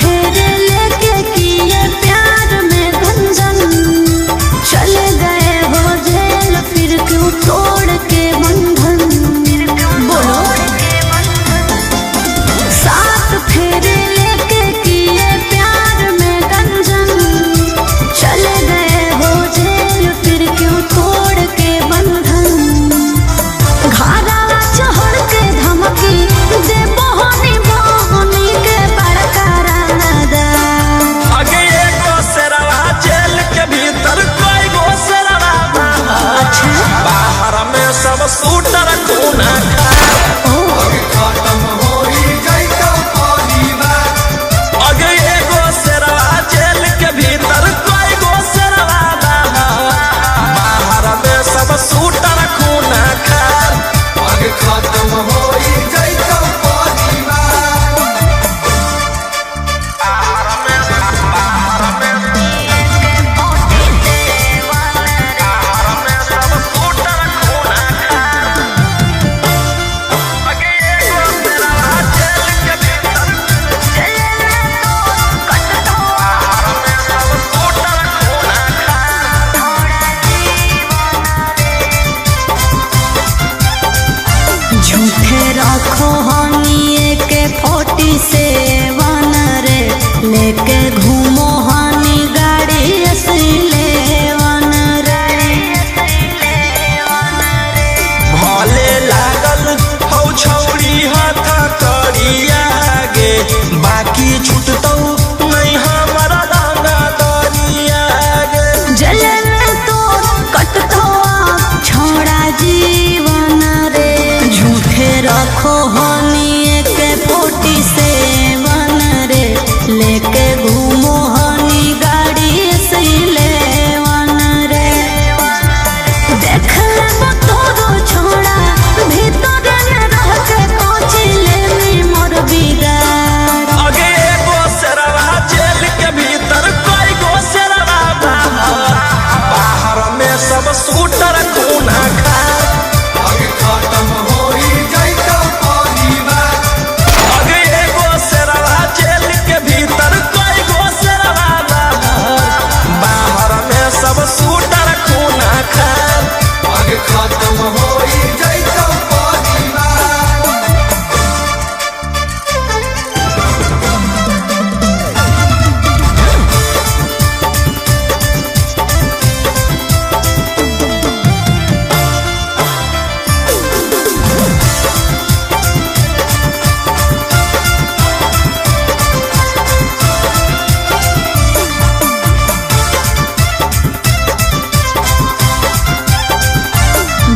फेरे लेके किए प्यार में गंजन, चले गए हो जेल फिर क्यों तोड़ के बंधन। बोलो 7 फेरे लेके किए प्यार में गंजन, चले गए हो जेल फिर क्यों तोड़ के बंधन। घारा चढ़ के धमकी दे बहनी बहनी के बड़का रानादार। आगे एगो शेरवा जेल के भीतर कोई गो शेरवा बाहर में सब शूटर खून खत्म होई जाइतो परिवार। आगे एगो शेरवा जेल के भीतर कोई गो शेरवा बाहर में सब शूटर खून खार। आगे खत्म होई जाइतो परिवार। झूठे रखो हनी के 47 रे, लेके घूमो हनी गाड़ी असलेवन रे। भले लागल हौ छौरी हाथ करिया गे, बाकी छूटतौ नहीं हमारा रंगा दरिया गे। जले में तो कटतो छोड़ा जीवन रे। झूठे रखो हनी के 47 रे, लेके घूमो हनी गाड़ी असलेवन रे। देख ले तोरो छोड़ा भीतर में रह के कोचिले में मोर बिगाड़। आगे एगो शेरवा जेल के भीतर कोई गो शेरवा बाहर में सब शूटर खून खार। आगे खत्म होई जाइतो परिवार। आगे एगो शेरवा जेल के भीतर कोई गो शेरवा बाहर में सब शूटर खून खार। आगे खत्म होई जाइतो परिवार।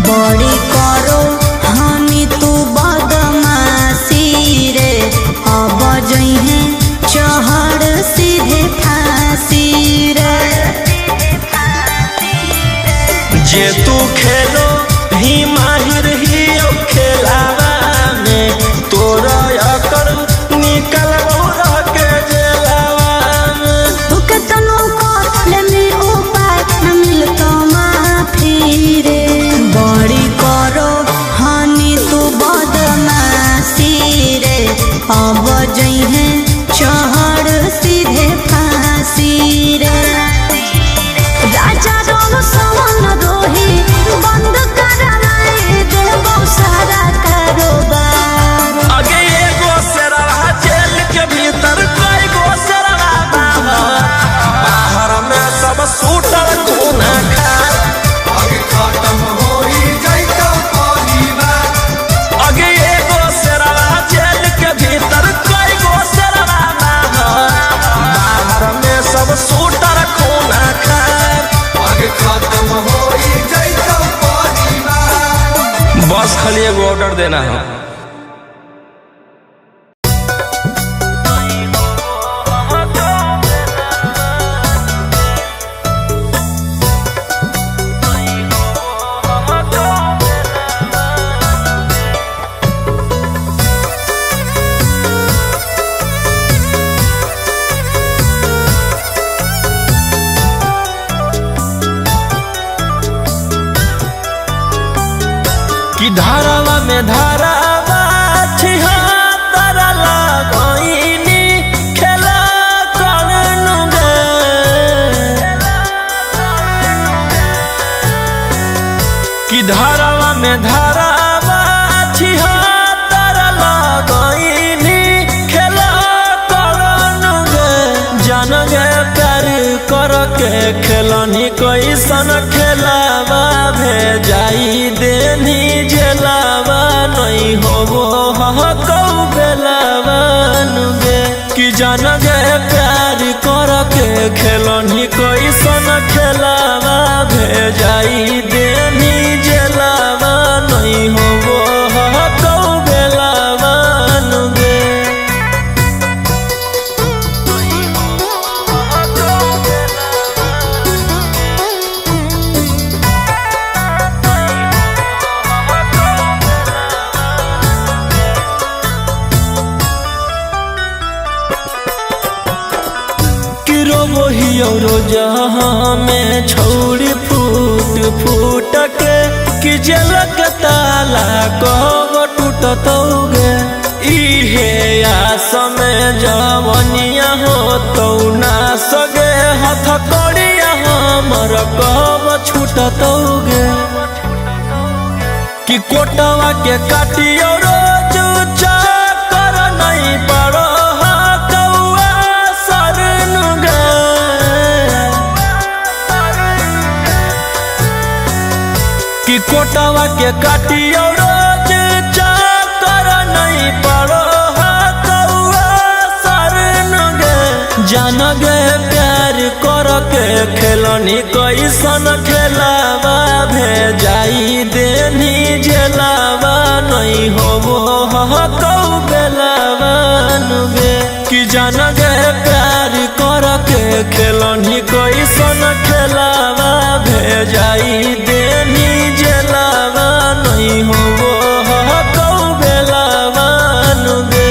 बड़ी करो हनी तू बदमाशी रे, अब जइहे चढ़ सीधे फांसी रे। जे तू खेलो ही माहिर ही खेलावा में, तोरा अकड़ निकल रह के जेलावा में। तू केतनो कर ले उपाय न मिलतो माफी रे। बड़ी करो हनी तू बदमाशी रे, अब जइहे चढ़ सीधे फांसी रे। राजा रंग सवन रोही बंद कराए देबो सारा कारोबार। आगे एगो शेरवा जेल के भीतर कोई गो शेरवा बाहर में सब शूटर खून खार। आगे खत्म होई जाइतो परिवार। आगे एगो शेरवा जेल के भीतर कोई गो शेरवा बाहर में सब शूटर खून खार। आगे खत्म होई जाइतो परिवार। बस खाली एगो ऑर्डर देना है। कि धारावा में धारावा छिहत्तर लगइनी खेला के खेलनी कैसन खेलावा भेजाई देनी जेलावा नहीं होबो कौ बेलावा नुगे कि जान गे प्यार कर के खेलनी कैसन खेलावा भेजाई देनी जेलावा नहीं होबो कौ बेलावा नुगे जहाँ में छौड़ी फूट फूट के कि जलक ताला कब टूटतौगे इहे आस में जवनिया हो तो ना सगे हथ कड़िया हमर कब छूटतौगे कि कोटवा के काटियो रोज चाकर नहीं पड़ो कि कोटवा के काटियो रोज चाकर नहीं पड़ो कौआ सरन गे जान गे प्यार कर के खेलनी कैसन खेलावा भेजाई देनी जेलावा नहीं होबो कौ बेलावा नुगे कि जान गे प्यार कर के खेलनी कैसन खेलावा भेजाई देनी जेलावा नहीं होबो कौ बेलावा नुगे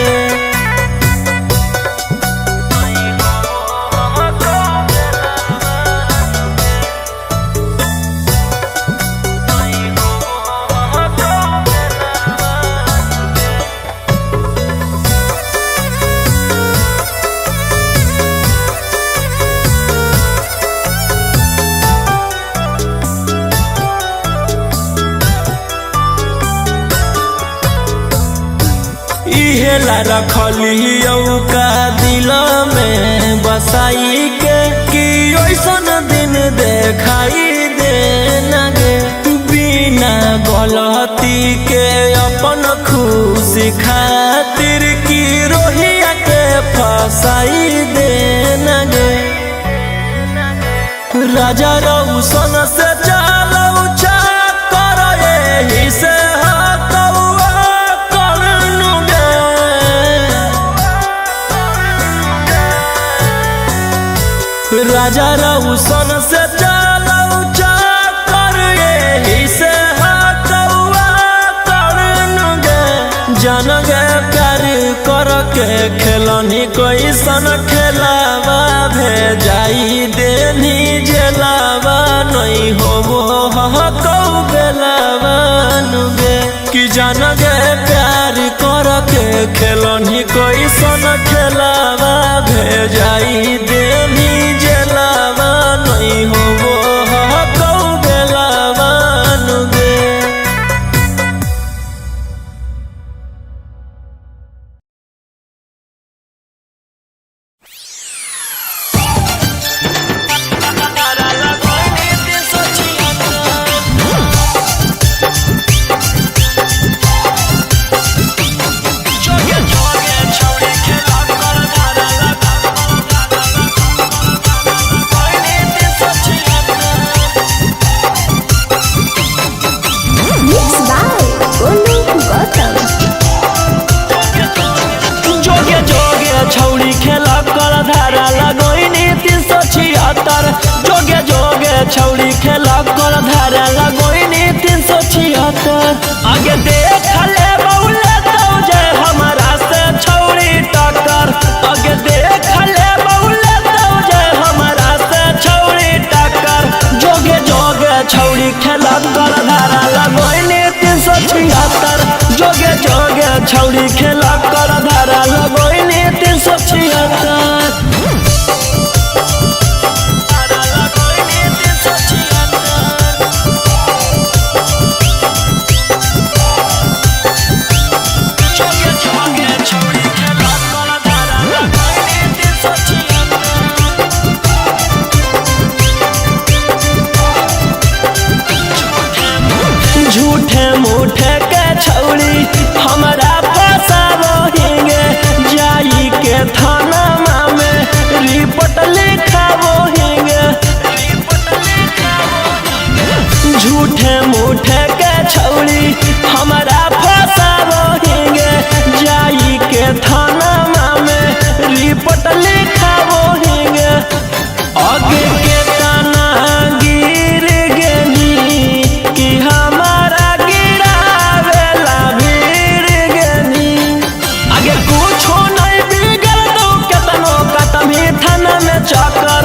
इहेला रखली का दिल में बसाई के कि ओइसन दिन देखाई दे नगे बिना गलती के अपन खुशी खातिर की रोहिया के फसाई दे नगे राजा रौशन से चालौ चा कर एही से राजा रौशन से चालौ चाकर एही से कौआ करन गे जान गे प्यार कर के खेलनी कैसन खेलावा भेजाई देनी जेलावा नहीं होबो कौ बेलावा नुगे कि जान गे प्यार कर के खेलनी कैसन खेलावा भेजाई देनी जेलावा नहीं होबो कौ बेलावा नुगे छौड़ी खेला कर धारा लगोइनी 376 आगे देख ले बौले तो जे हमारा से छौड़ी टक्कर आगे देख ले बौले तो जे हमारा से छौड़ी टक्कर जोगे जोगे छौड़ी खेला कर धारा लगोइनी 376 जोगे जोगे छौड़ी खेला कर धारा लगोइनी 376 हमारा फसावोगे जाई के थाना में रिपोर्ट लिखावोगे झूठे मूठे के छौड़ी हमारा फसावोगे जाई के थाना में रिपोर्ट लिखावोगे आगे के तना गिर गेनी कि हमारा गिरावेला भीड़ गेनी आगे कुछो नहीं बिगड़ दो केतनो कतमी थाना में चक्कर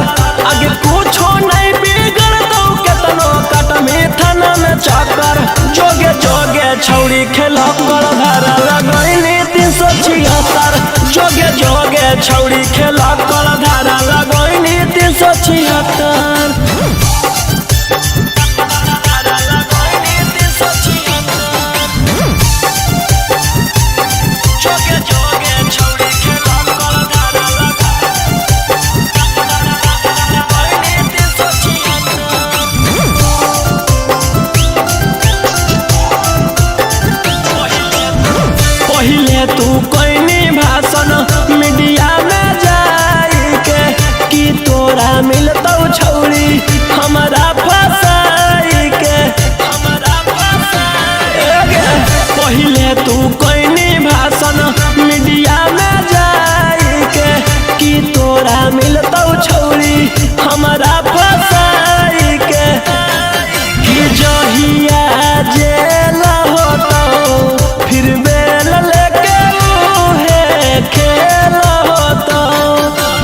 आगे कुछो नहीं बिगड़ दो केतनो कतमी थाना में चक्कर जोगे जोगे छौड़ी खेला कर धारा लगैनी 376 जोगे जोगे छौड़ी खेला कर धारा लगैनी 376 पहिले तू कोई भाषण मीडिया में जाई के कि तोरा मिलतौ छौड़ी हमारा फसाई के पहिले तू कोई भाषण मीडिया में जाई के कि तोरा मिलतौ छौड़ी हमारा फसाई के कि जहिया जेल होतौ फिर बेल लेके उहे खेल होतौ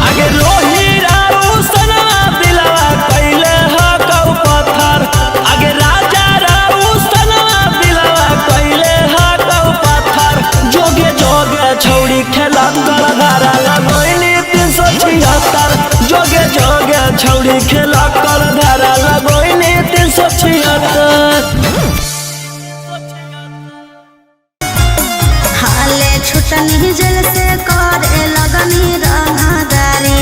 आगे रोही राऊ सनवा दिलवा कैले हकौ पत्थर आगे राजा राऊ सनवा दिलवा कैले हकौ पत्थर जोगे जोगे छौड़ी खेला कर धारा लगैनी 376 जोगे जोगे छौड़ी खेला कर धारा लगैनी 376 हाले छुटनी जल से करे लगनी रंगदारी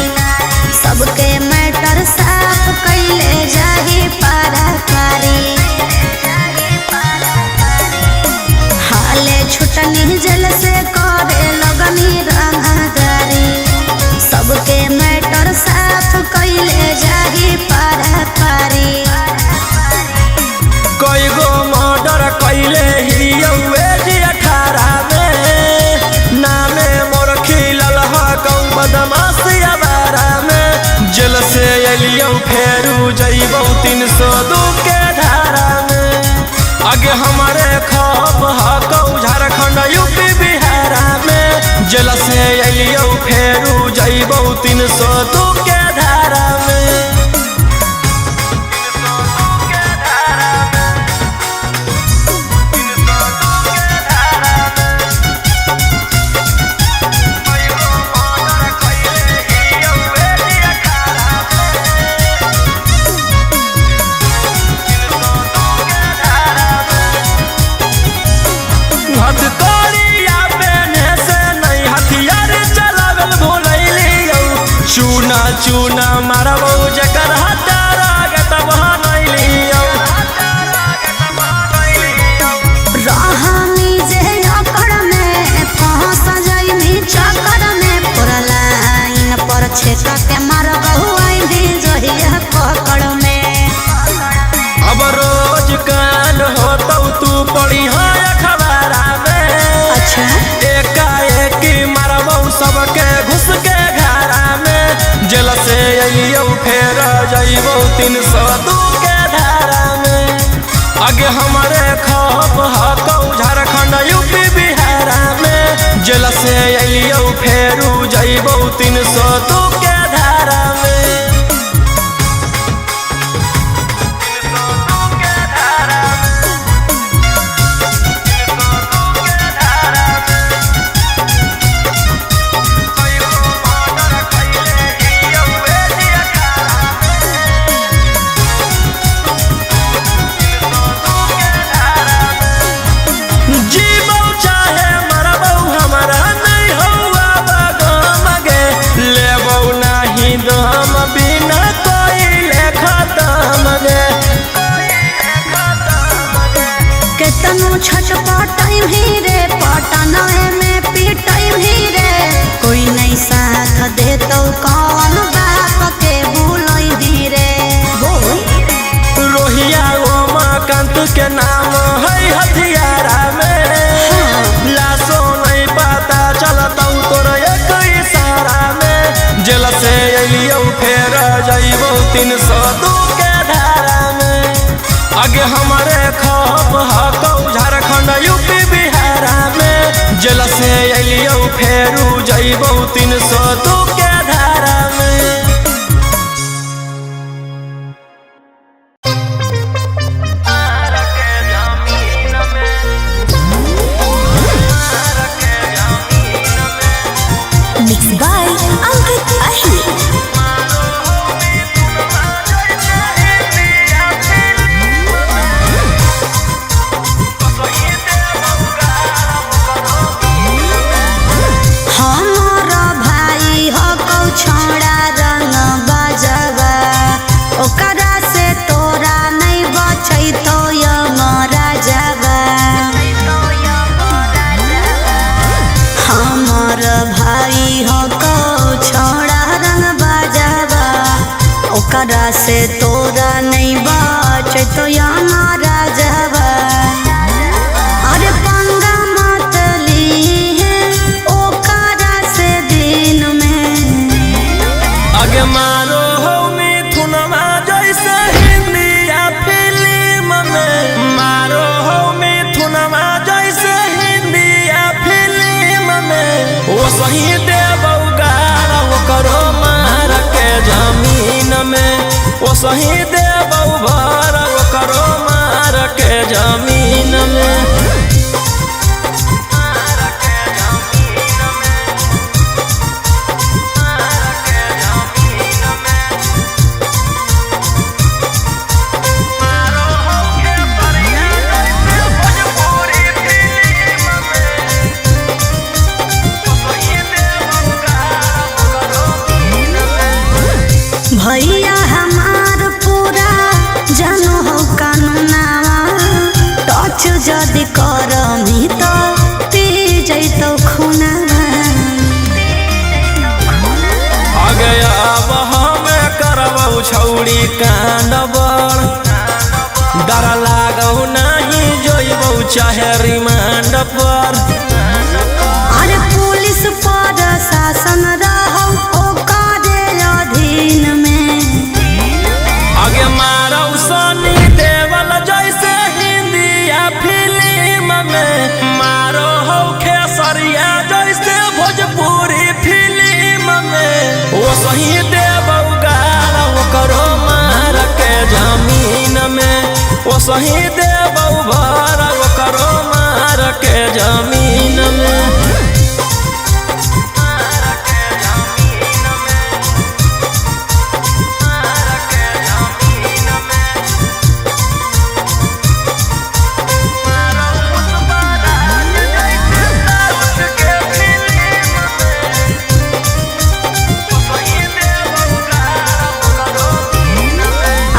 सबके मैटर साफ कैले जाही पाराकारी हाले छुटनी जल से करे लगनी रंगदारी सबके मैटर साफ कैले जाही पाराकारी कई गो मर्डर कैले हियौए जी 18 में नामे मोर खिलल हकौ बदमाशी अबारा में जेल से एलियौ फेरू जइबौ 302 के धारा में आगे हमारे खप हकौ झारखंड यूपी बिहारा में जेल से एलियौ फेरू जइबौ 302 के धारा में हथकड़िया पेने से नहीं हथियार चलावल भूलैलियौ चूना चूना मारबौ जकर हटारा के तब हनैलियौ रहनी जे अकड़ में फंस जाइनी चक्कर में पूरा लाइन पर छेक के मारबहु आइनी जहिया पकड़ में अब रोज काल होतौ तू पड़ी है अखबारा में अच्छा एकाएक मारबौ सबके घुस के घरा में जेल से अइयौ फेर जइबौ 302 के धारा में आगे हमारे खप हकौ झारखंड यूपी बिहारा में जेल से अइयौ फेरू जइबौ 302 के धारा में छनवे में पीटई भी रे कोई नहीं साथ दे तो कौन बाप के भूलई भी रे रोहिया उमाकांत के नाम है हथियारा में लाशो नहीं पता चलता तोर एक इशारा में जेल से अलियो फेर जइबो 302 के धारा में आगे हमारे खप हकौ झारखंड यूपी बिहारा में जेल से अलियो फेरू जइबो 302 के धारा में। Mixed by Ankit Ahir. हमारा भाई हकौ छोड़ा रंग बजवा ओकरा से तोरा नहीं बचै तो यमरा जावा हमार भाई हकौ छोड़ा रंग बजवा ओकरा से तोरा नहीं बचै तो यमरा जावा अरे पंगा मत लीहे ओकरा से दिन में आगे मारो हो मिथुनमा जैसे हिंदी या फिल्म में मारो हो मिथुनमा जैसे हिंदी या फिल्म में वो सही देबौ गारा वो करो मार के जमीन में वो सही देबौ भर वो करो मार के जमीन में। भैया हमार पूरा जानो हो कानूनावा टच जदि करमी तो पी जैतो खूनावा आगे अब हमें करबौ छौड़ी कांड बड़ डर लागौ नहीं जोइबौ चाहे रिमांड पर अरे पुलिस पर शासन रहौ ओकरे अधीन में आगे मारौ सनी देवल जैसे हिंदी या फिल्म में मारो हो खेसरिया जैसे भोजपुरी फिल्म में वो सही देबौ गारा वो करो मार के जमीन में वो सही देबौ भर वो करो मार के जमीन में।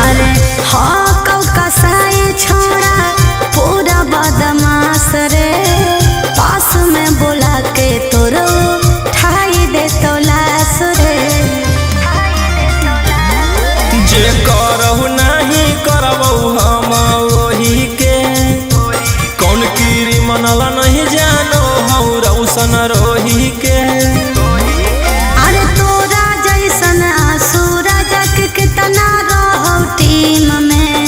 अरे हकौ कसाई छोड़ा पूरा बदमाश रे पास में बोला के तोरो ठाई दे तो लाश रे जे करहु नहीं करबौ हम वही के कौन कीरी मनल नहीं जानो हौ रौशन रोही के अरे तोरा जैसन सूरज के कितना रहो टीम में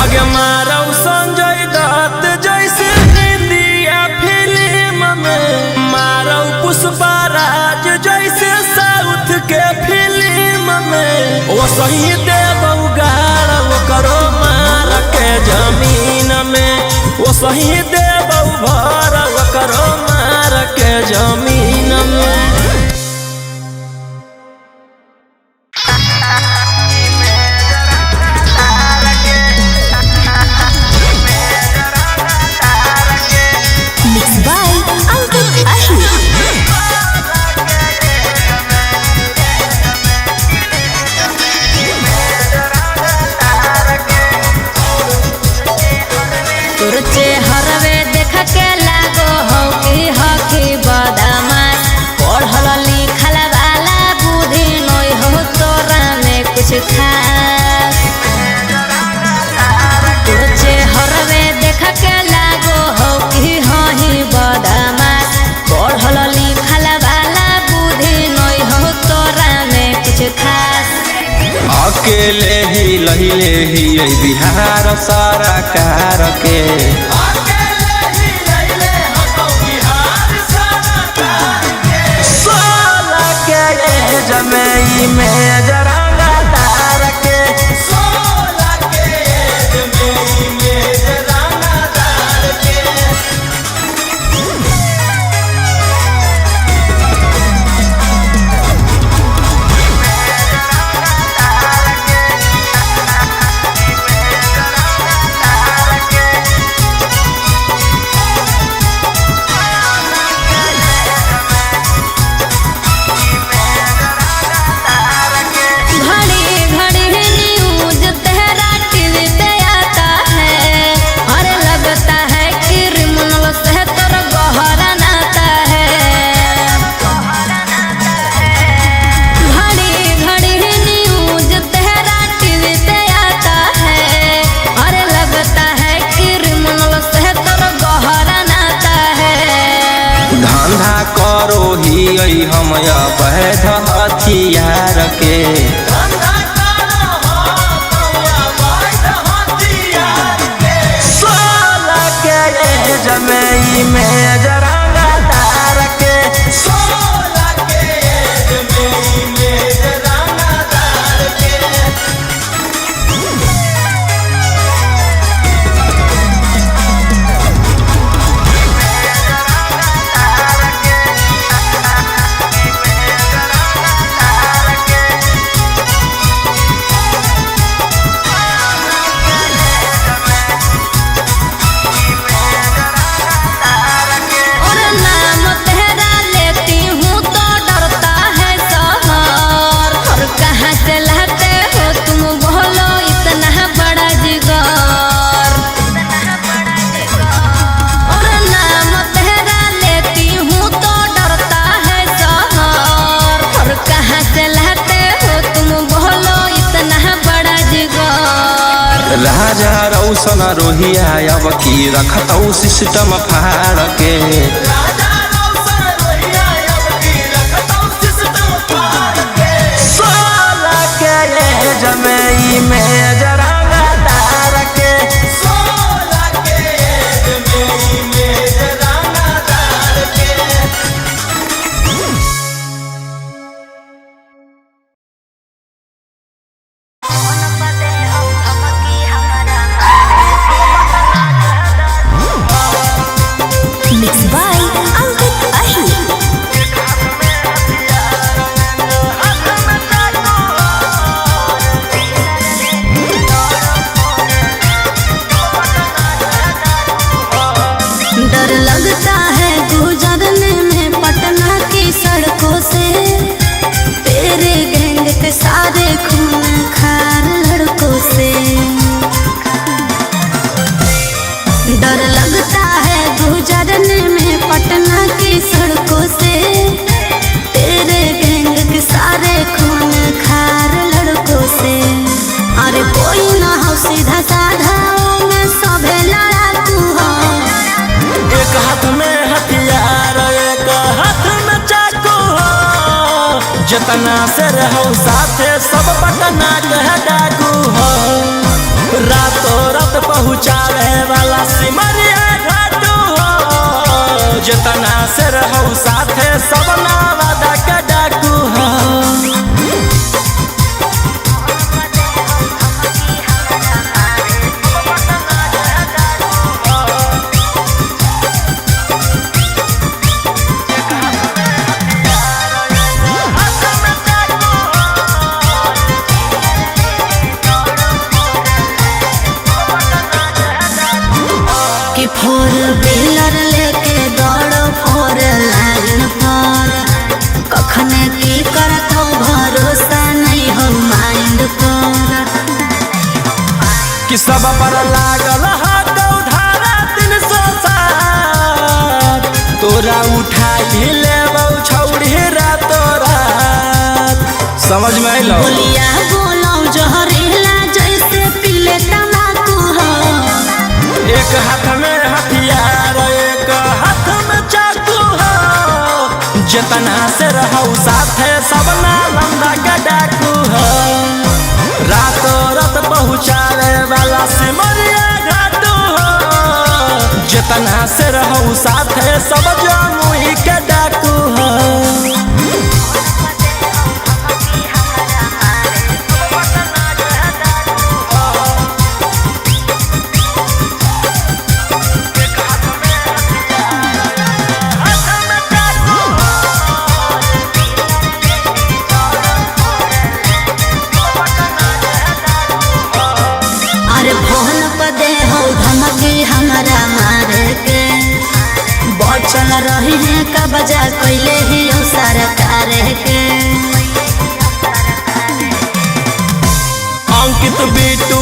आगे मारौ संजय दत्त जैसे हिंदी या फिल्म में मारौ पुष्पा राज जैसे साउथ के फिल्म में वो सही देबौ गारा वो करो मार के जमीन में वो सही देबौ भर वो करो मार के जमीन में। Mixed by Ankit Ahir. तोर चेहरवे देख के लागो हो अकेले ही लहिले ही बिहार सरकार के अकेले ही लैले हतो बिहार सरकार के। 16 के जमई में जरंगदार के 16 के एज में इमेज रंगदार के। घड़ी घड़ी न्यूज तेरा टीवी पे आता है और लगता है क्रिमिनल से तोर गहरा नाता है। घड़ी घड़ी न्यूज तेरा टीवी पे आता है और लगता है क्रिमिनल से तोर गहरा नाता है। धंधा करो ही हम अवैध हथियार के धंधा करो हो कौआ बैठ हथियार के। 16 के जमई में जरंगदार के 16 के एज में इमेज रंगदार के। और नाम तेरा लेती हूँ तो डरता है शहर। और कहाँ से लाते हो तुम बोलो इतना बड़ा जिगर। और नाम तेरा लेती हूँ तो डरता है शहर। और कहाँ से लाते हो तुम बोलो इतना बड़ा जिगर। राजा रौशन रोहिया अब की रखतौ सिस्टम फाड़ के राजा रौशन रोहिया अब की रखतौ सिस्टम फाड़ के। 16 के जमई में जरंगदार के 16 के एज में इमेज रंगदार के। Mixed by Ankit Ahi. डर लगता है गुजरने में पटना की सड़कों से। तेरे गैंग के सारे खून खार लड़कों से। डर लगता है गुजरने में पटना की सड़कों से। तेरे गैंग के सारे खून खार लड़कों से। अरे कोई ना हो सीधा साधा में सभे लड़ाकू हो। एक हाथ में हथियार एक हाथ में चाकू हो जितना से रहो साथे सब पटना के डाकू हो रातों रात पहुँचावे वाला सिमरिया घाटू हो जितना से रहो साथे सब नावादा के डाकू हो कि फोर व्हीलर लेके दौड़ो फोर लाइन पर। कखने की करत हो भरोसा नहीं हो माइंड पर। कि सब पर लागल हाथों धारा 307 तोरा उठाई लेबौ छौड़ी रातों रात समझ में अइलो बोलिया बोलो जहरीला जैसे पीले तम्बाकू हो। एक हाथ में हथियार एक हाथ में चाकू हो जितना से रहो साथे सब नालंदा का डाकू हो जतना से रहू साथे सब जमुई के डाकू हो। हमारा मारे के बचल रही है का बजा कैले ही सरकार के। अंकित बिटू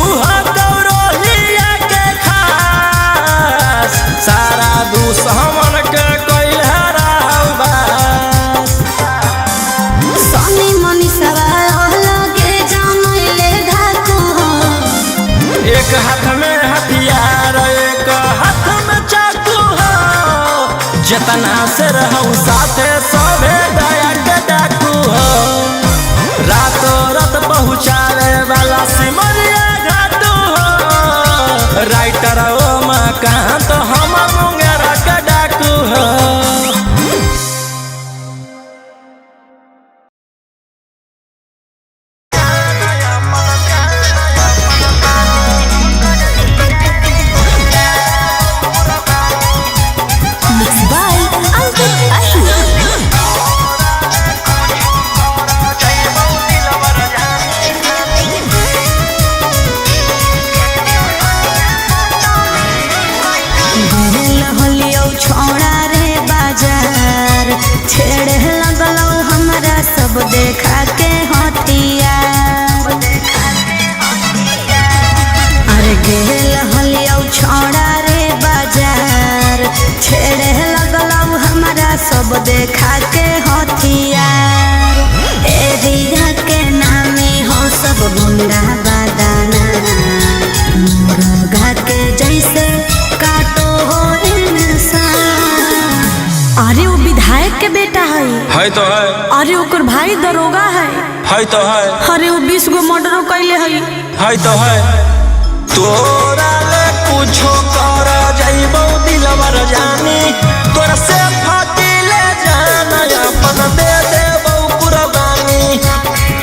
गौरवलिया के खास सारा दुश्मन के कैले रहबा। सनी मनीषवा लगे जमैले धाकू हो। एक हाथ में हथियार एक हाथ में चाकू हो। जतना से रहू साथे सबे दया के डाकू हो। रातों रात पहुँचावे वाला सिमरिया घाटू हो। राइटर ओ मकान तो हम मुंगेरा के डाकू हो। सब देखा के हथियार अरे गेल हलियौ छौड़ा रे बाजार छेड़े लगलौ हमारा सब देखा के हथियार। एरिया के नामे हो सब गुंडा बादाना मुर्गा के जैसे काटो हो इंसान। अरे वो विधायक के बेटा है तो है। अरे ओकर भाई दरोगा है तो है। अरे वो 20 गो मर्डर कैले है तो है। तोरा ले कुछो कर जाइबो दिलवर जानी तोरा से फाटी ले जाना अपन दे देबो कुर्बानी।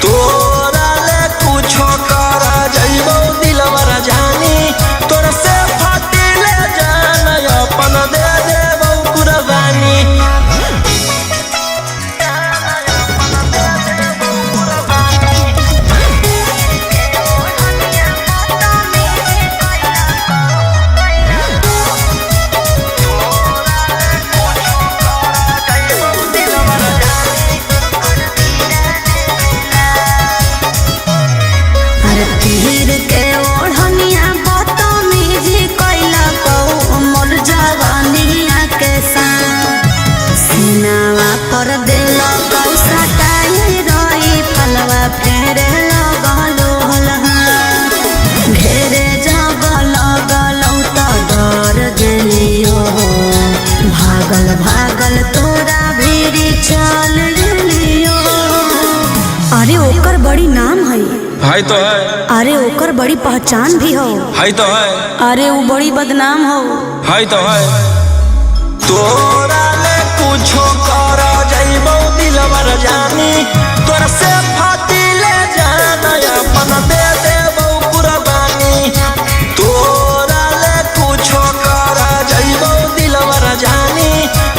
तोरा ले कुछो कर जाइबो दिलवर जानी तोरा से फाटी ले जाना अपन दे देबो कुर्बानी। तीर के ओढ़निया बदतमीजी कैला कौ मोर जवानिया के साथ सीनावा पर दिल कौ सटाई रही फलवा फेरे लगलो घेरे जब लगलौ त डर गेलियो भागल भागल तोरा भीरी चल गेलियो। अरे ओकर बड़ी नाम है तो है। अरे ओकर बड़ी पहचान भी हो तो है। अरे वो बड़ी बदनाम हो तो है। तोरा ले कुछो कर जाइबो दिलवर जानी तोरा से फाटी ले जाना अपन दे देबो कुर्बानी। तोरा ले कुछो कर जाइबो दिलवर जानी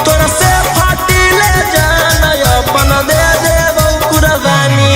तोरा से फाटी ले जाना अपन दे देबो कुर्बानी।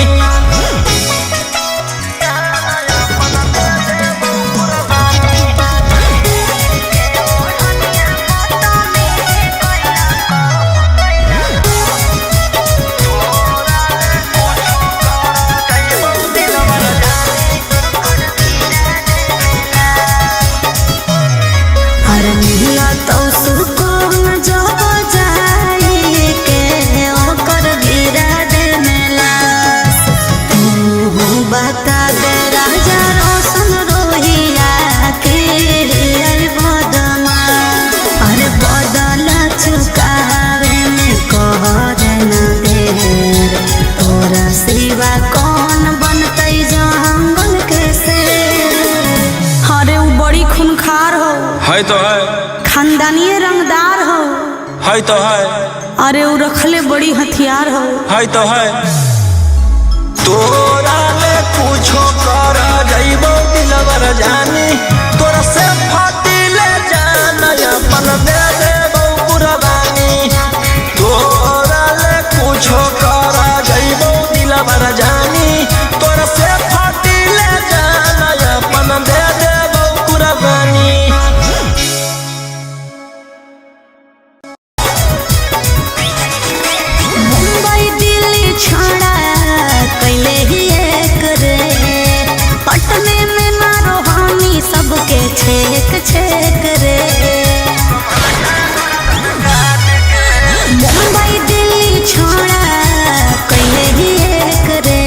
खानदानी रंगदार हो। है तो है। अरे वो रखले बड़ी हथियार हो। है तो है। तोरा ले कुछो कर जाइबो दिलवर जानी तोरा से फाटी ले जाना अपन दे देबो कुर्बानी। तोरा ले कुछो कर जाइबो दिलवर जानी तोरा से फाटी ले जाना अपन दे देबो कुर्बानी। मुंबई दिल्ली छोड़ा कैले ही एक रे पटने में मारो हानि सबके छेक छेक रे। मुंबई दिल्ली छोड़ा कैले ही एक रे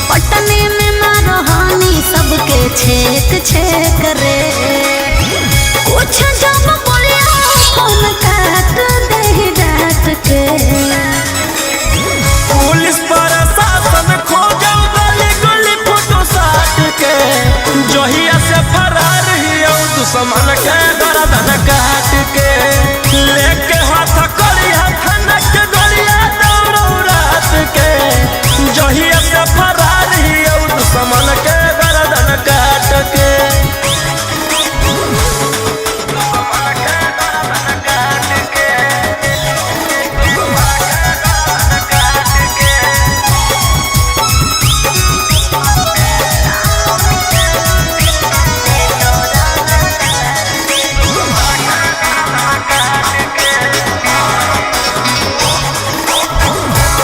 पटने में मारो हानि सबके छेक छेक रे। कुछ जब बोलिया फोन काट दे डांट के। पुलिस प्रशासन खोजो गली गली फोटो साट के जहिया से फरार हियो दुश्मन के गर्दन काट के लेके हाथ करिया खनक गलिया दौड़ो रात के जहिया से फरार हियो दुश्मन के गर्दन काट के।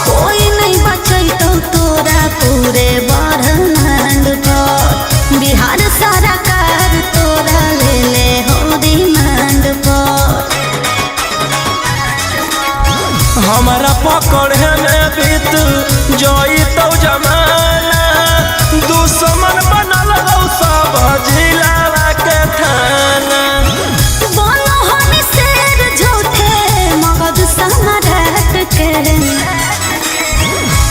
कोई नहीं बचैतो तोरा पूरे ब्रह्मांड पर बिहार सरकार तोरा ले ले हो रिमांड पर। हमारा पकड़े में बीत जोई तो जमाना दुश्मन बनल हो सब जिला के थाना। बोलो हमें शेर झूठे मगध सम्राट के।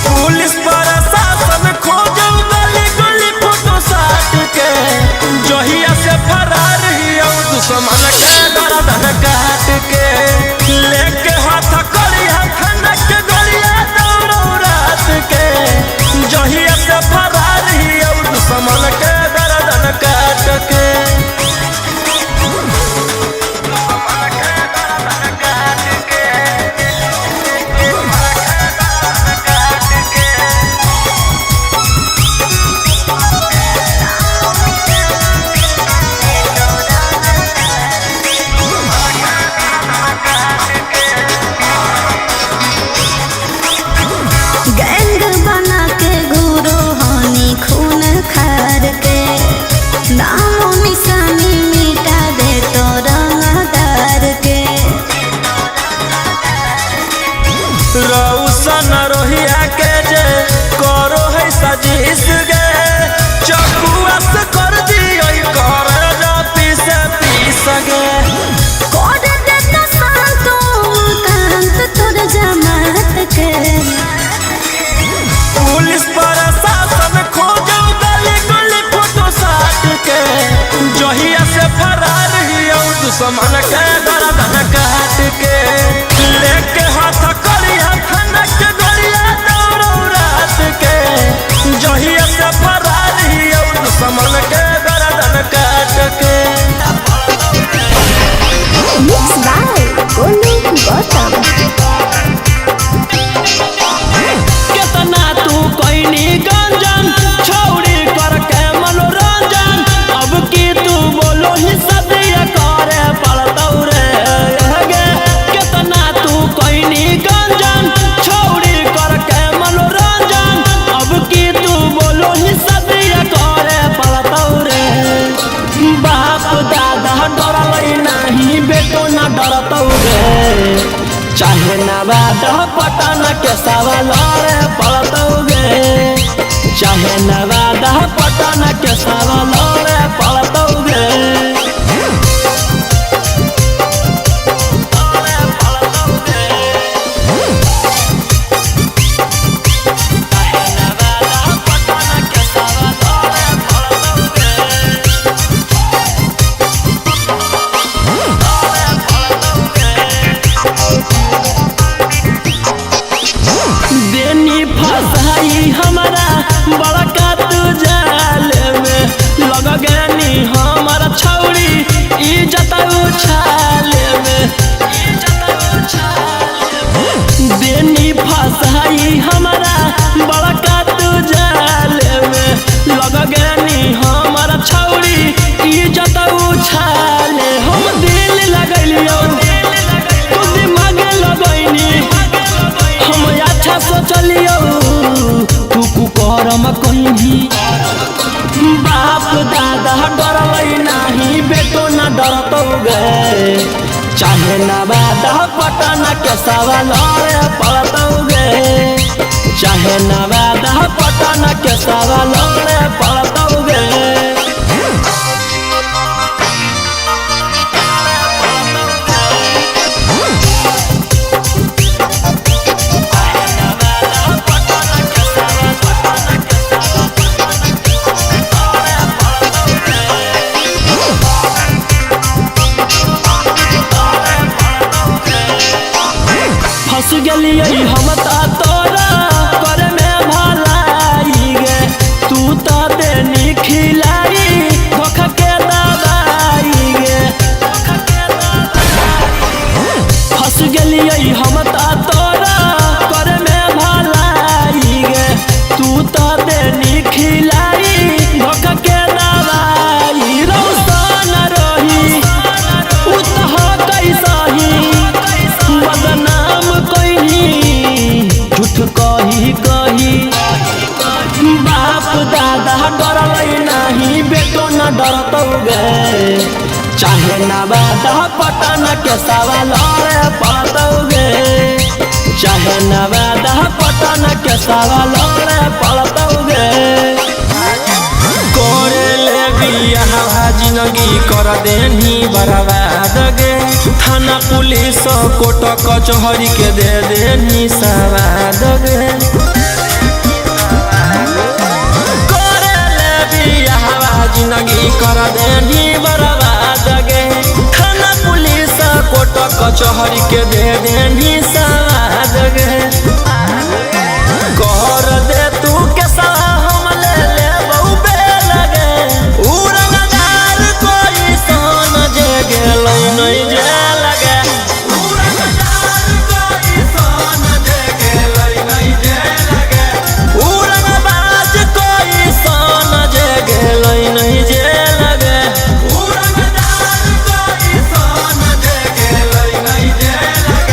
पुलिस प्रशासन खोजो गली गली फोटो साट के जहिया से फरार हियो दुश्मन के गर्दन काट के लेके हाथ करिया खनक गलिया दौड़ो रात के जहिया से फरार हियो दुश्मन के गर्दन काट के। गैंग बना के घूरो हानि खून खार के नामो निशानी मिटा दे तो रंगदार के। रौशन रोहिया के जे करो है सजीस गे चकुआ से कर दियो कर जा पीस पीस गे। कोड दे तो शांतो कांत तोर जमात के। पुलिस प्रशासन खोजो गली गली फोटो साट के जहिया से फरार हियो दुश्मन के गर्दन काट के लेके हाथ करिया खनक गलिया दौड़ो रात के जहिया से फरार हियो दुश्मन के गर्दन काट के। Mix by Golu Gautam. केतना तू कोइनी गंजन छौड़ी करके मनोरंजन अब की तू बोलो ही सदिया करे पड़तौ रे गे। केतना तू कोइनी गंजन छौड़ी करके मनोरंजन अब की तू बोलो ही सदिया करे पड़तौ रे। बाप दादा डरलै नाही बेटो ना डरतौ रे चाहे नवाद पटन के सवाल रे पड़तौ गे चाहे नवाद पटन के सवाल रे पड़तौ गे। करम कहीं बाप दादा डरलै नाही बेटो न डरतो गे चाहे नवादा पटना के सवाल पड़तो गे चाहे नवादा पटना के सवाल पड़तो गे फंस गलिए हम तोरा करे में भलाई गे तू तो देनी खिलाई धोखा के दवाई गे फंस गलिए हम तोरा करे में भलाई गे तू तो देनी खिलाई धोखा के दवाई रोशन रही उतह कैसही बदनाम झूठ कही बाप दादा डरलै नाही बेटो न डरतो गे चाहे नवादा पटना के सवाल पड़तो गे चाहे नवादा पटना के सवाल पड़तो गे करे ले बियाह जिंदगी कर देनी बर्बाद गे थाना पुलिस कोर्ट कचहरी के दे देनी सवाद गे करे ले बियाह जिंदगी कर देनी बर्बाद गे थाना पुलिस कोर्ट कचहरी के दे देनी सवाद गे कर दे तू के सलाह हम ले ले बहु लगे उड़नदार कोई सन जे गेलै नहीं जे लगे उड़नदार कोई सन जे गेलै नहीं जे लगे उड़नबाज कोई सन जे गेलै नहीं जे लगे उड़नदार कोई सन जे गेलै नहीं जे लगे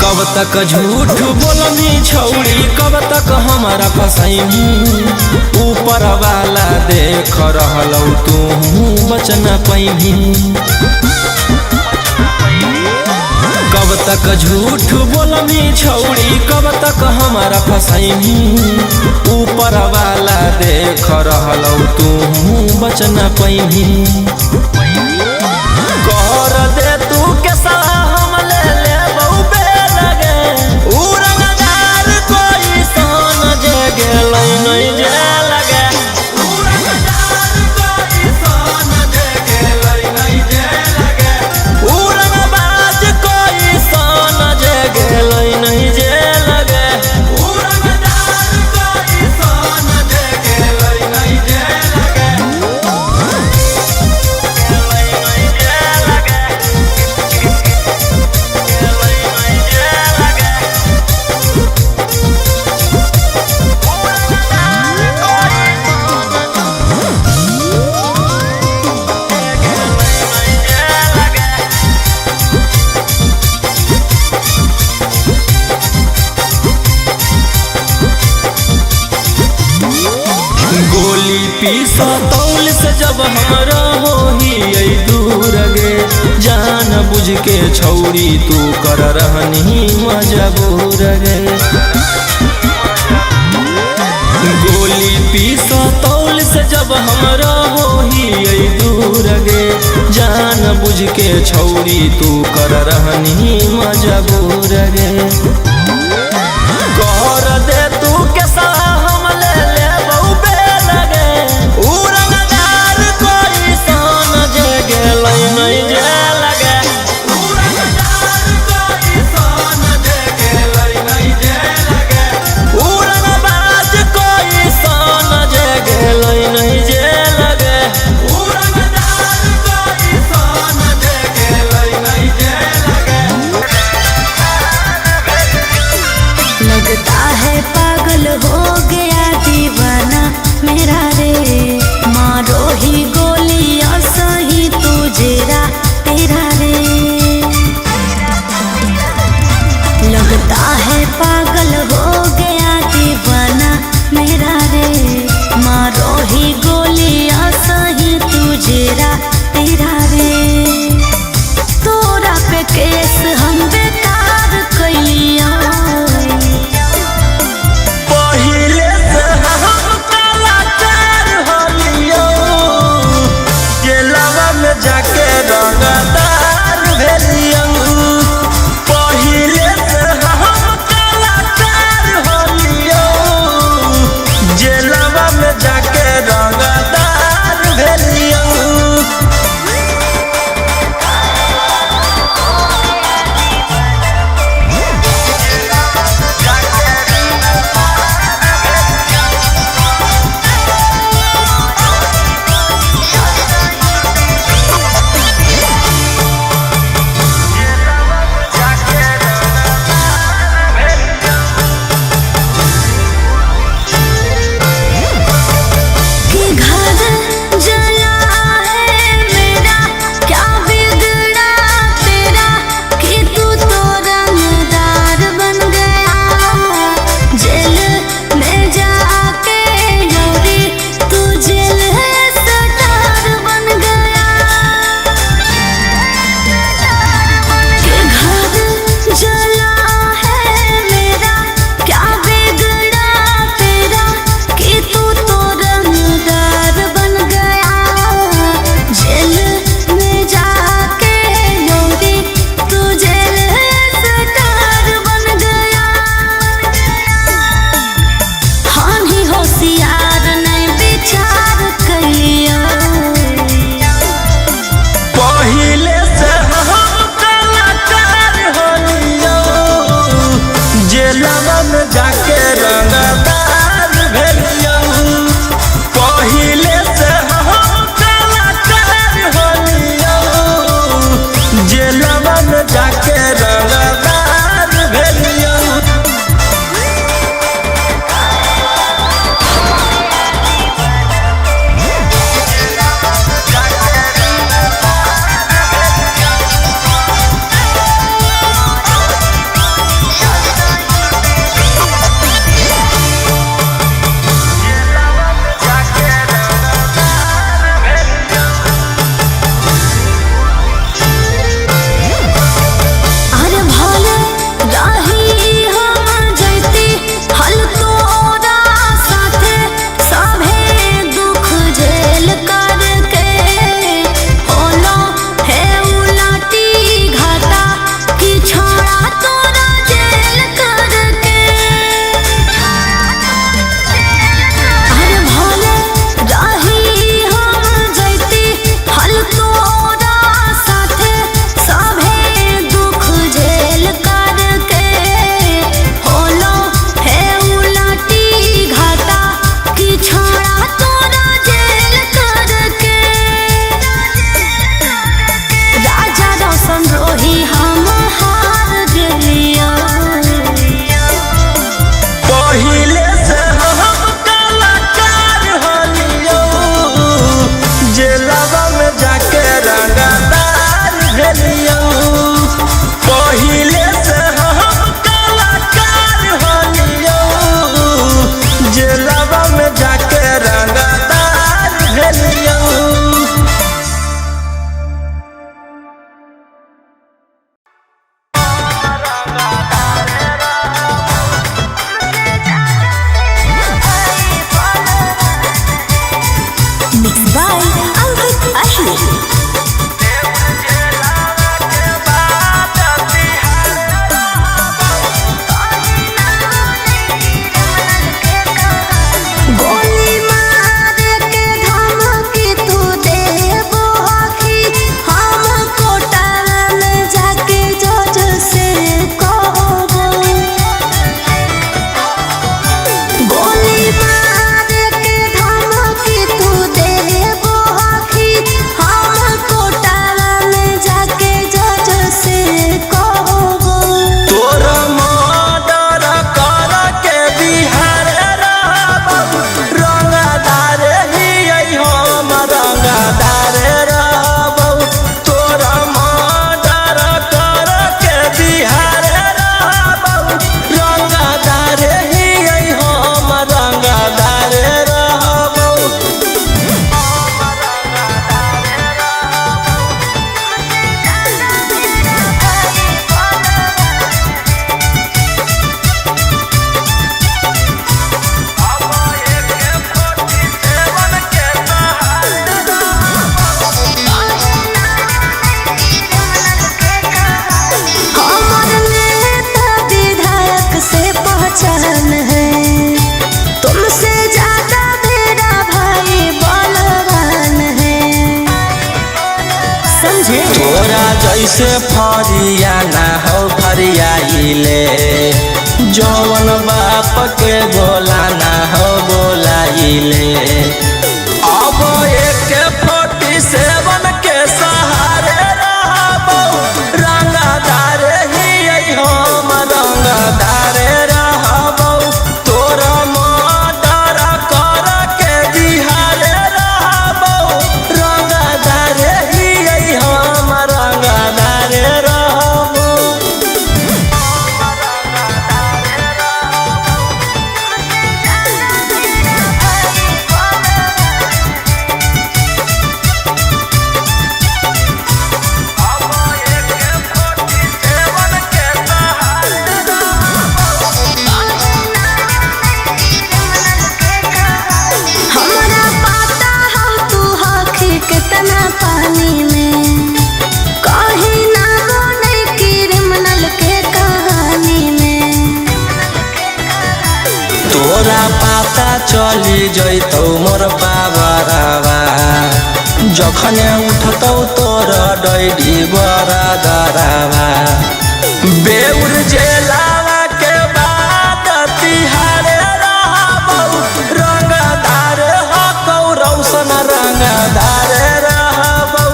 कब तक झूठ बोलनी छौड़ी कब तक हमारा फसैनी ऊपर वाला देख रहलौ तू बच न पैनी कब तक झूठ बोलनी छौड़ी कब तक हमारा फसैनी ऊपर वाला देख रहलौ तू बच न पैनी कर दे तू के सलाह हम ले ले उड़नदार कोई सन जे गेलै नहीं जे लगे उड़नदार कोई सन जे गेलै नहीं जे लगे उड़नबाज कोई सन जे गेलै नहीं जे लगे उड़नदार कोई सन जे गेलै नहीं जे लगे गोली पीसा तौल से जब हमरा होही दूर गे जान बुझ के छौड़ी तू कर रहनी मजबूर गे गोली पीसा तौल से जब हमरा होही दूर गे जान बुझ के छौड़ी तू कर रहनी मजबूर गे कर दे तू के सलाह हम ले ले बहु लगे उड़नदार कोई सन जे गेलै नहीं जे लगे उड़नदार कोई सन जे गेलै नहीं जे लगे उड़नबाज कोई सन जे गेलै नहीं जे कैसे फरियाना हो फरियाइले जवन बाप के बोलाना हो बोलाइले अब एक 47 के सहारे रहबो रंगदार ही हम रंगदार रहबो तोर मर्डर कर के जिहारे रहबो रंगदार ही हम रंगदार रहबो। हमरा पता हो तू हखी कितना पानी में कहीं ना नहीं क्रिमिनल के कहानी में तोरा पता चली जैतौ मोर बाबरावा जखने उठतौ तोर डैडी बड़ा दरावा बेउर जेलावा के बाद तिहारे रहबौ रंगदार हकौ रौशन रंगदार रहबौ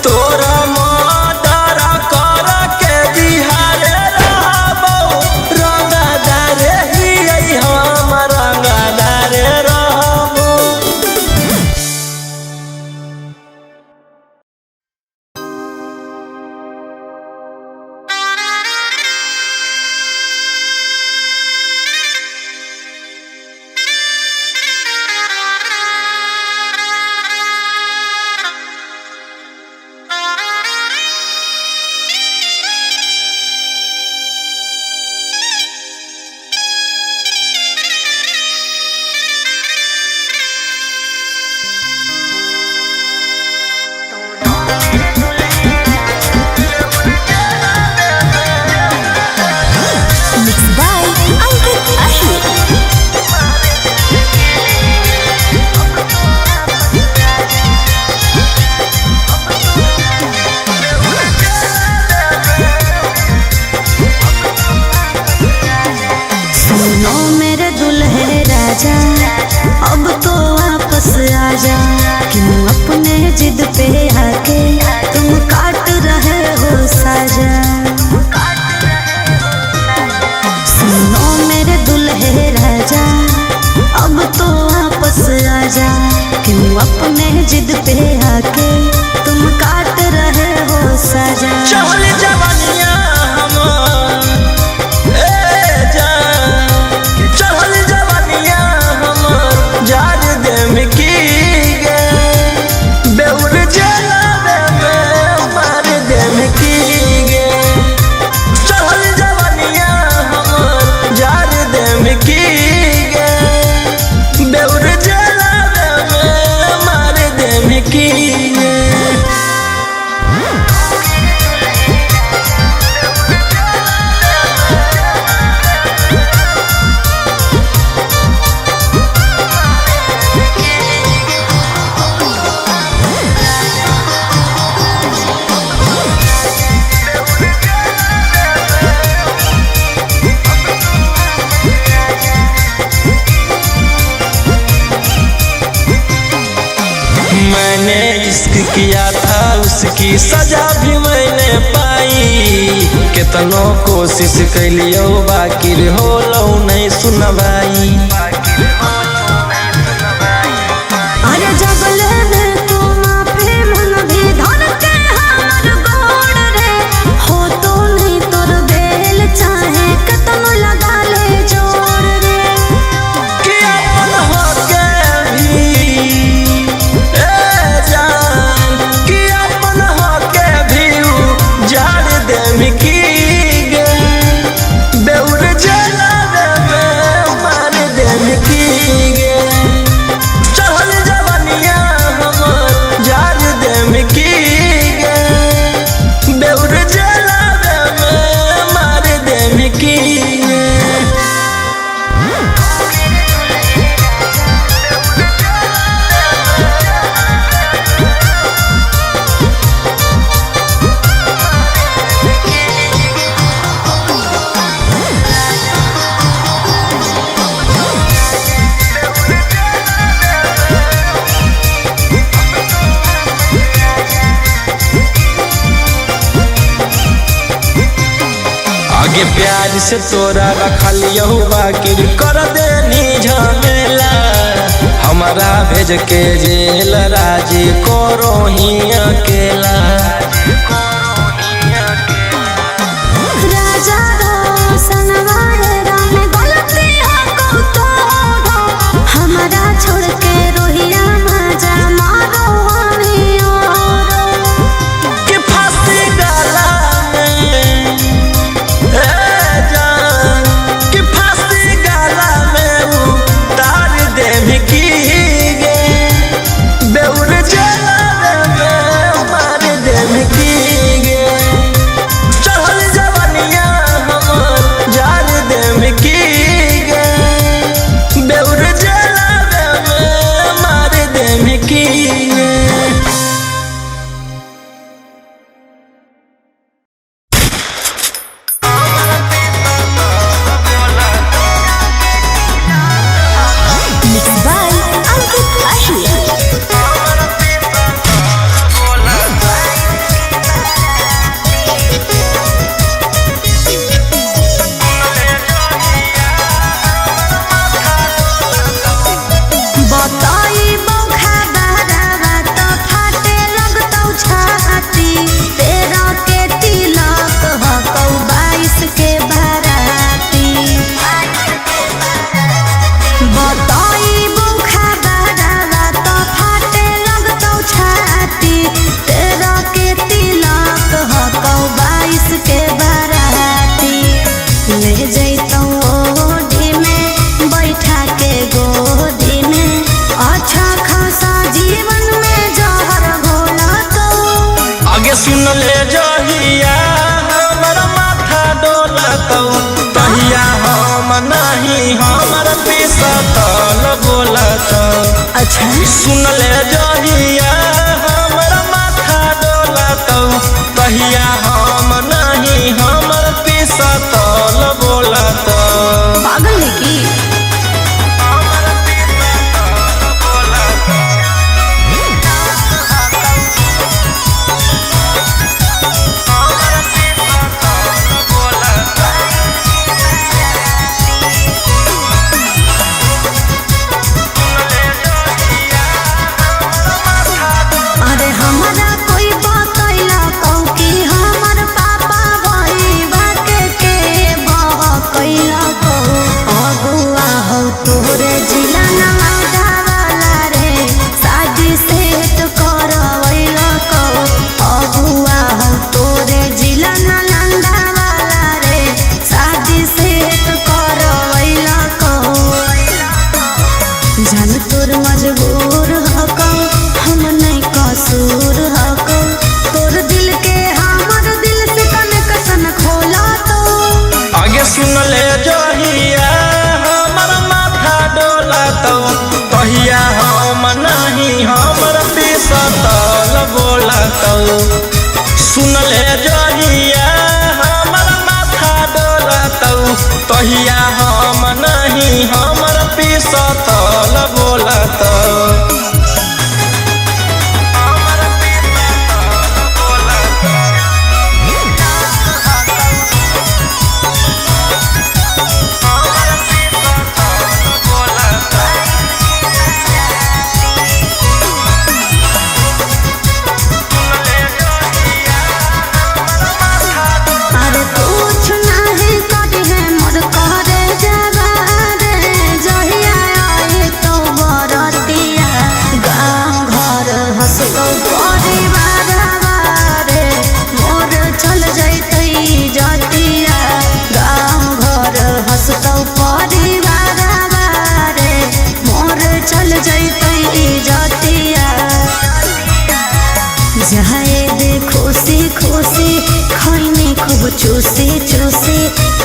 तोर मर्डर कर के जिहारे रहबौ रंगदार ही हम रंगदार रहबौ। Mixed by Ankit Ahir. सुनो मेरे दुल्हे राजा अब तो वापस आजा क्यों अपने जिद पे आके तुम काट रहे हो साजा। सुनो मेरे दुल्हे राजा अब तो वापस आजा क्यों अपने जिद पे आके तुम काट रहे हो साजा। चहल जवानिया हमर ए जान चहल जवानिया हमर जान देम की गे बेउर जेलावे में मार देम की गे चहल जवानिया हमर जान देम की गे बेउर जेलावे में मार देम की गे। मैंने इश्क किया था उसकी सजा भी मैंने पाई कितनो कोशिश कैलियो बाकी हो लो नहीं सुनवाई। अरे जबल में तू माफी मन भी धर के हमर गोड़ रे हो तो नहीं तोर बेल चाहे कतनो लगा ले जोड़ रे। कि अपन होके भी ए जान कि अपन होके भी उजाड़ देम की गे बेउर जेलावे में मार देम की गे चहल जवानिया आगे प्यार से तोरा रखलियो बाकी कर देनी झमेला हमारा भेज के जेल राजी करो ही अकेला राजा रोशन वायरा में गलती है तो हमारा छोड़ के रोहिया मजा मारो हमें और कि फांसी डाला में जान कि फांसी डाला में उतार दे की गे बेउर जला में मार दे की गे चढ़ल जवानिया हमर जार दे की गे बेउर जला में मार दे की गे Mixed by Ankit Ahir. बताई बौखा बहरावा तो फाटे लगतौ छाती तेरा के तिलक हकौ 22 के भराती बताई बौखा बहरावा तो फाटे लगतौ छाती तेरा के तिलक हकौ 22 के भराती ले जैतौ ओढ़ी में बैठा के गोदी में अच्छा खासा जीवन में जहर घोला तो आगे सुन ले जहिया हमर माथा डोलतौ तहिया हम नहीं हमर पिसतल बोलतौ अच्छा सुन ले जहिया हमर माथा डोलतौ तहिया हम नहीं हमर पिसतल बोलतौ पागल है की अरे हमारा कोई बतैला कहू कि हमर पापा भईबा के बहकैला कहू अगुआ हो तोरे जिला नवादा वाला रे शादी सेट करवैला कहू अगुआ हो तोरे जिला नालंदा वाला रे शादी सेट करवैला कहू जान तोर मजबूर हकौ हम नहीं कसूर हकौ तोर दिल के हमर दिल से कनेक्शन खोला तो आगे सुन ले जहिया हमर माथा डोलतौ तहिया हम नहीं हमर पिसतल बोलतौ सुन ले जहिया हमर माथा डोलतौ तहिया हम नहीं हमर पिसतल बोलतौ अरे कुछ नहीं करी है मोर करे जावा रे जहिया आए तो बरतिया गाँव घर हंसतो परिवार रे मोर चल जैतै जतिया गाँव घर हंसतो परिवार रे मोर चल जैतै जतिया जाए दे खुशी खुशी खैनी खूब चूसी चूसी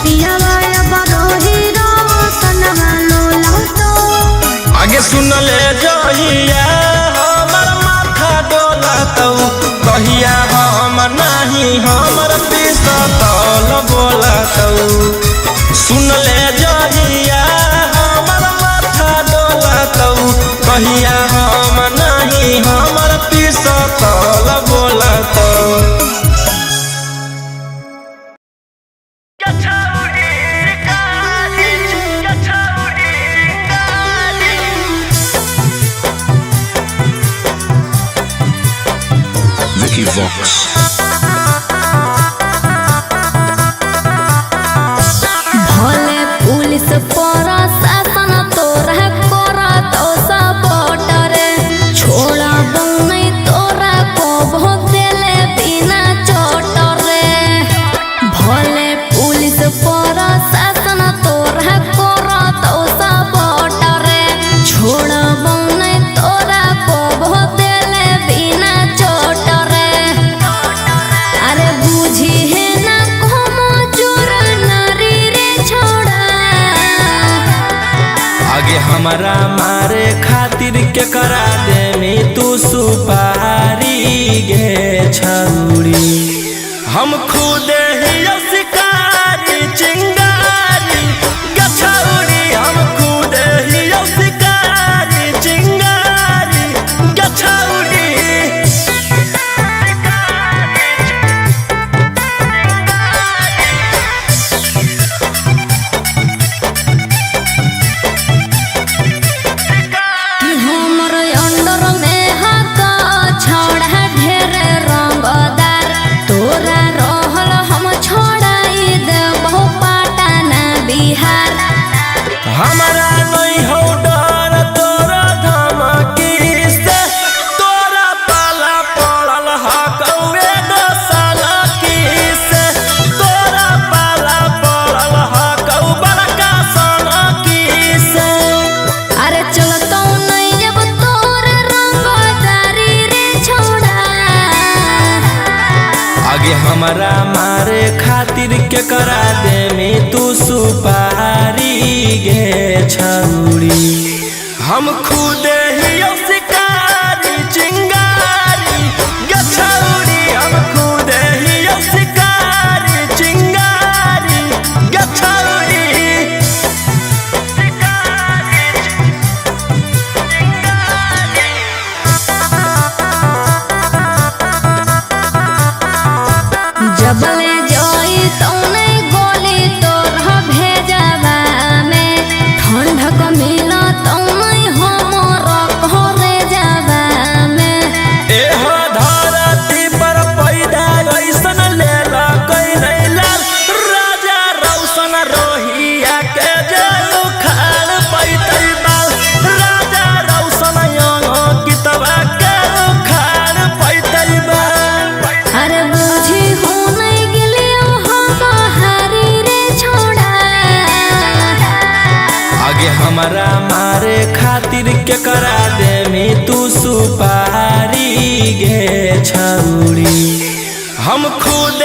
पियावा बरोही रोशनमा लोला तो आगे सुन ले जहिया हमर माथा डोलतौ तहिया हम नहीं हमर पिसतल बोलतौ सुन ले जहिया हमर माथा डोलतौ तहिया हम नहीं हमर पिसतल बोलतौ Evox. भले पुलिस प्रशासन तोरा करत सपोर्ट रे छोड़ा नहीं तोरा को बहुत देले बिना चोट रे भले पुलिस प्रशासन तोरा करत सपोर्ट रे छोड़ा नहीं तोरा को बहुत देले बिना चोट रे अरे बुझी है ना como चोर नारी रे छोड़ा आगे हमारा मारे खातिर के करा दे में तू सुपारी गे छौरी हम खुद ही शिकारी चिंगारी गे छौरी हम खुद ही शिकारी चिंगारी गे छौरी कि हमर अंडर में हक छोड़ा ढेर रंगदार तोरा रहल हम छोड़ाई देबो पटना बिहार हमारा नहीं हो डर तोरा धमकी से तोरा पाला पड़ल हकौए दसाला की से तोरा पाला पड़ल हकौ बड़का साला की से अरे चलतो नहीं अब तोर रंगदारी रे छोड़ा आगे हमारा मारे खातिर के करा दे में तू सुपारी गे छौरी हम खुद ही शिकारी चिंगारी गे छौरी हम खुद ही शिकारी चिंगारी गे छौरी जबले जोई तो नहीं गोली तोर भेजवा में ठंडक मिला तो नहीं हमर घरे जावा में एह धरती पर पैदा ऐसन लेला कई नहीं लाल राजा रौशन रोहिया के जेल उखाड़ पैतै बाल राजा रौशन यंग कितवा के उखाड़ पैतै बाल अरे बुझी हो नहीं गिलियो हम हारी रे छोड़ा आगे हमारा मारे खातिर के करा दे में तू सुपारी गे छौरी हम खुद